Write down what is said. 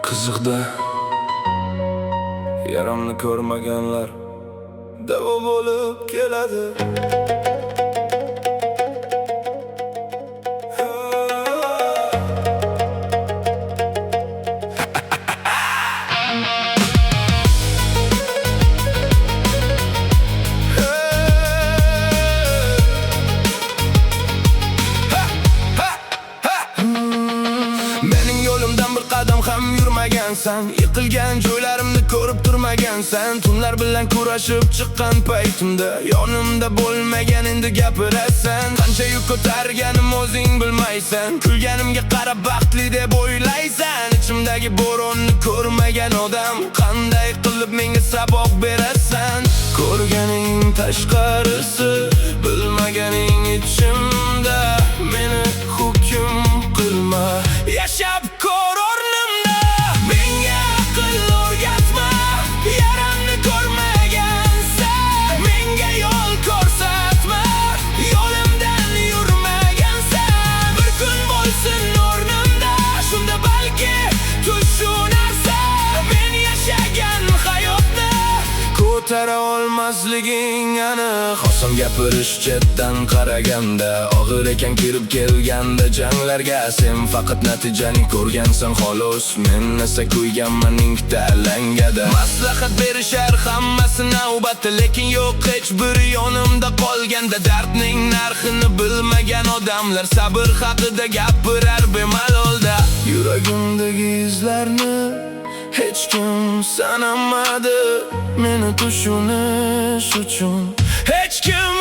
Qiziqda yaramni ko'rmaganlar davo bo'lib keladi. Mening yo'limdan bir qadam ham yurmagansan, yiqilgan joylarimni ko'rib turmagansan. Tunlar bilan kurashib chiqqan paytimda yonimda bo'lmagan, endi gapirasan. Qancha yuk ko'targanim o'zing bilmaysan, kulganimga qarab baxtli deb o'ylaysan. Ichimdagi bo'ronni ko'rmagan odam qanday qilib menga saboq berasan? Ko'rganing tashqarisi, bilmaganing ichimda. Meni hukm qilma, yashab ko'r o'rnimda. Menga aql o'rgatma, yaramni ko'rmagansan. Menga yo'l ko'rsatma, yo'limdan yurmagansan. Bir kun bo'lsin o'rnimda, shunda balki tushunarsan. Men yashagan hayotni ko'tara olmasliging aniq. Oson gapirish chetdan qaraganda, og'ir ekan kirib kelganda janglarga. Sen faqat natijani ko'rgansan xolos, men esa kuyganman ikkita alangada. Maslahat berishar hammasi navbati, lekin yo'q hech bir yonimda qolganda. Dardning narxini bilmagan odamlar sabr haqida gapirar bemalolda. Yuragimdagi izlarni hech kim sanamadi, meni tushunish uchun hech kim